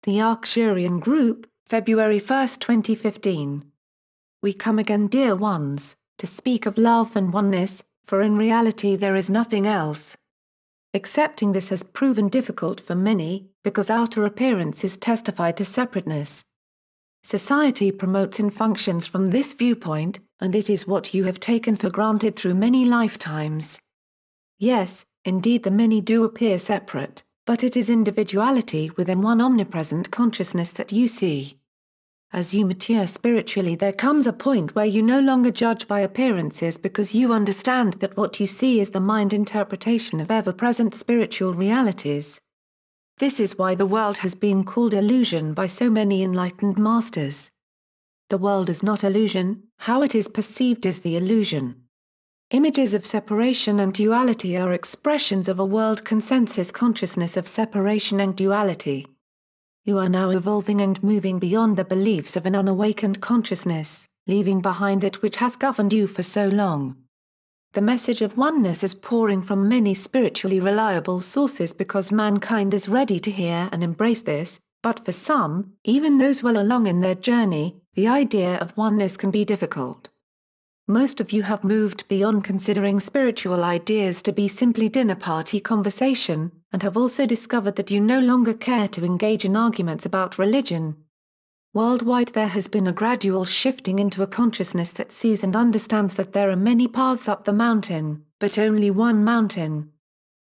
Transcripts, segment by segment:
The Arcturian Group, February 1, 2015. We come again, dear ones, to speak of love and oneness, for in reality there is nothing else. Accepting this has proven difficult for many, because outer appearances testify to separateness. Society promotes and functions from this viewpoint, and it is what you have taken for granted through many lifetimes. Yes, indeed the many do appear separate, but it is individuality within one omnipresent consciousness that you see. As you mature spiritually, there comes a point where you no longer judge by appearances because you understand that what you see is the mind interpretation of ever-present spiritual realities. This is why the world has been called illusion by so many enlightened masters. The world is not illusion, how it is perceived is the illusion. Images of separation and duality are expressions of a world consensus consciousness of separation and duality. You are now evolving and moving beyond the beliefs of an unawakened consciousness, leaving behind that which has governed you for so long. The message of oneness is pouring from many spiritually reliable sources because mankind is ready to hear and embrace this, but for some, even those well along in their journey, the idea of oneness can be difficult. Most of you have moved beyond considering spiritual ideas to be simply dinner party conversation, and have also discovered that you no longer care to engage in arguments about religion. Worldwide there has been a gradual shifting into a consciousness that sees and understands that there are many paths up the mountain, but only one mountain.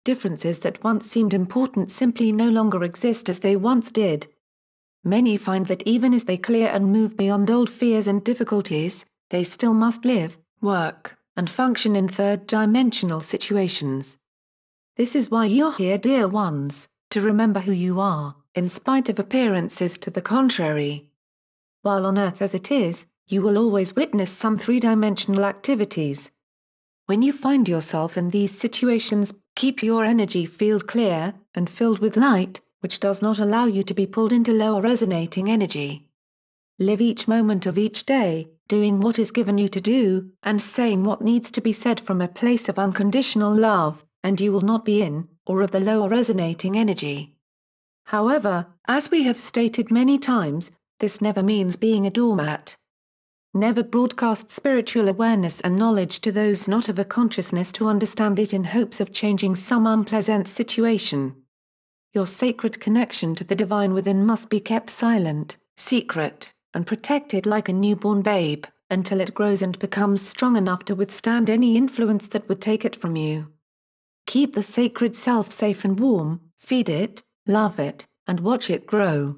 Differences that once seemed important simply no longer exist as they once did. Many find that even as they clear and move beyond old fears and difficulties, they still must live, work, and function in third-dimensional situations. This is why you're here, dear ones, to remember who you are, in spite of appearances to the contrary. While on Earth as it is, you will always witness some three-dimensional activities. When you find yourself in these situations, keep your energy field clear, and filled with light, which does not allow you to be pulled into lower resonating energy. Live each moment of each day, doing what is given you to do, and saying what needs to be said from a place of unconditional love, and you will not be in, or of the lower resonating energy. However, as we have stated many times, this never means being a doormat. Never broadcast spiritual awareness and knowledge to those not of a consciousness to understand it in hopes of changing some unpleasant situation. Your sacred connection to the divine within must be kept silent, secret, and protected like a newborn babe, until it grows and becomes strong enough to withstand any influence that would take it from you. Keep the sacred self safe and warm, feed it, love it, and watch it grow.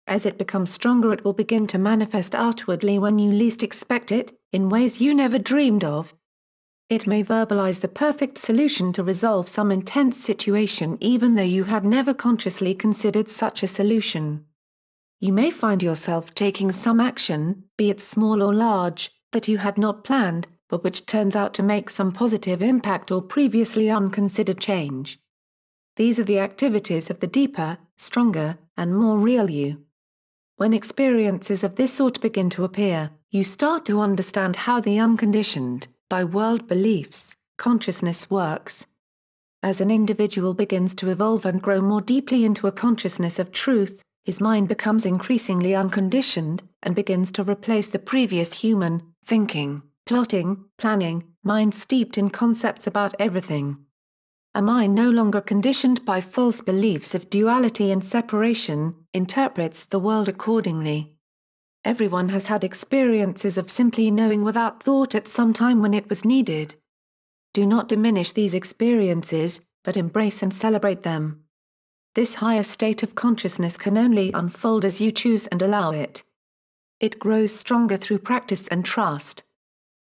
As it becomes stronger, it will begin to manifest outwardly when you least expect it, in ways you never dreamed of. It may verbalize the perfect solution to resolve some intense situation even though you had never consciously considered such a solution. You may find yourself taking some action, be it small or large, that you had not planned, but which turns out to make some positive impact or previously unconsidered change. These are the activities of the deeper, stronger, and more real you. When experiences of this sort begin to appear, you start to understand how the unconditioned, by world beliefs, consciousness works. As an individual begins to evolve and grow more deeply into a consciousness of truth, his mind becomes increasingly unconditioned, and begins to replace the previous human, thinking, plotting, planning, mind steeped in concepts about everything. A mind no longer conditioned by false beliefs of duality and separation, interprets the world accordingly. Everyone has had experiences of simply knowing without thought at some time when it was needed. Do not diminish these experiences, but embrace and celebrate them. This higher state of consciousness can only unfold as you choose and allow it. It grows stronger through practice and trust.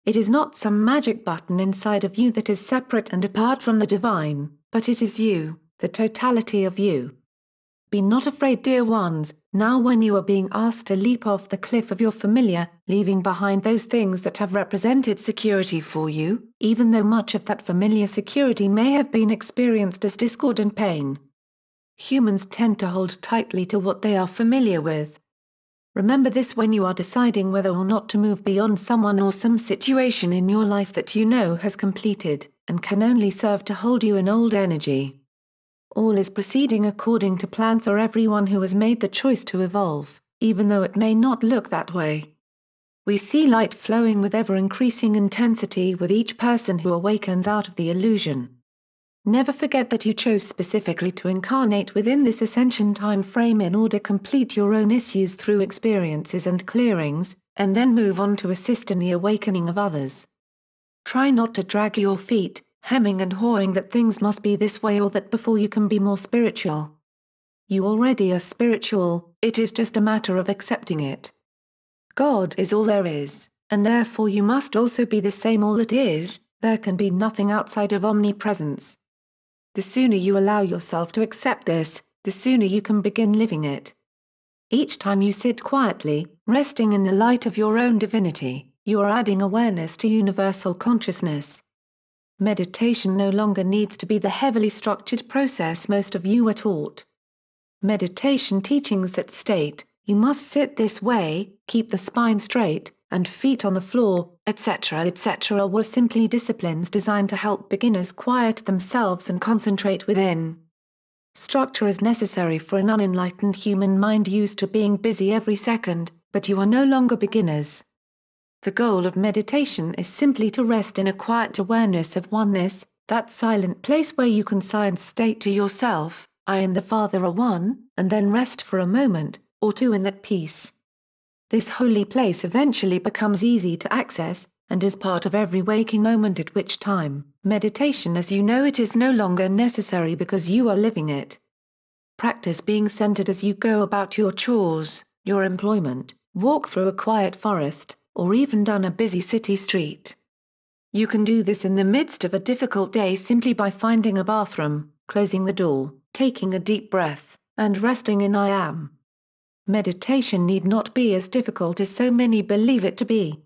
It is not some magic button inside of you that is separate and apart from the divine, but it is you, the totality of you. Be not afraid, dear ones, now when you are being asked to leap off the cliff of your familiar, leaving behind those things that have represented security for you, even though much of that familiar security may have been experienced as discord and pain. Humans tend to hold tightly to what they are familiar with. Remember this when you are deciding whether or not to move beyond someone or some situation in your life that you know has completed, and can only serve to hold you in old energy. All is proceeding according to plan for everyone who has made the choice to evolve, even though it may not look that way. We see light flowing with ever-increasing intensity with each person who awakens out of the illusion. Never forget that you chose specifically to incarnate within this ascension time frame in order to complete your own issues through experiences and clearings, and then move on to assist in the awakening of others. Try not to drag your feet, hemming and hawing that things must be this way or that before you can be more spiritual. You already are spiritual, it is just a matter of accepting it. God is all there is, and therefore you must also be the same all that is, there can be nothing outside of omnipresence. The sooner you allow yourself to accept this, the sooner you can begin living it. Each time you sit quietly, resting in the light of your own divinity, you are adding awareness to universal consciousness. Meditation no longer needs to be the heavily structured process most of you are taught. Meditation teachings that state, you must sit this way, keep the spine straight, and feet on the floor, etc. were simply disciplines designed to help beginners quiet themselves and concentrate within. Structure is necessary for an unenlightened human mind used to being busy every second, but you are no longer beginners. The goal of meditation is simply to rest in a quiet awareness of oneness, that silent place where you can silence state to yourself, I and the Father are one, and then rest for a moment, or two in that peace. This holy place eventually becomes easy to access, and is part of every waking moment at which time, meditation as you know it is no longer necessary because you are living it. Practice being centered as you go about your chores, your employment, walk through a quiet forest, or even down a busy city street. You can do this in the midst of a difficult day simply by finding a bathroom, closing the door, taking a deep breath, and resting in I am. Meditation need not be as difficult as so many believe it to be.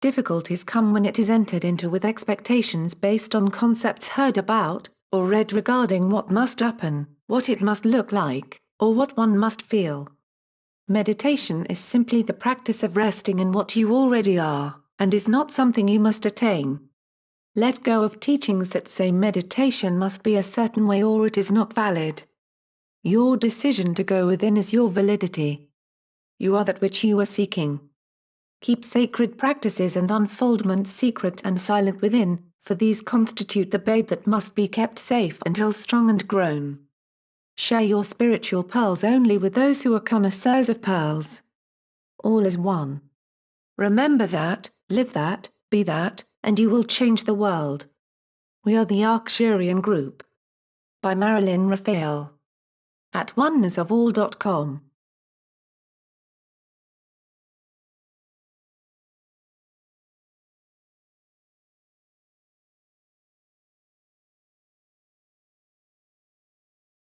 Difficulties come when it is entered into with expectations based on concepts heard about, or read regarding what must happen, what it must look like, or what one must feel. Meditation is simply the practice of resting in what you already are, and is not something you must attain. Let go of teachings that say meditation must be a certain way or it is not valid. Your decision to go within is your validity. You are that which you are seeking. Keep sacred practices and unfoldments secret and silent within, for these constitute the babe that must be kept safe until strong and grown. Share your spiritual pearls only with those who are connoisseurs of pearls. All is one. Remember that, live that, be that, and you will change the world. We are the Arcturian Group. By Marilyn Raphael. At onenessofall.com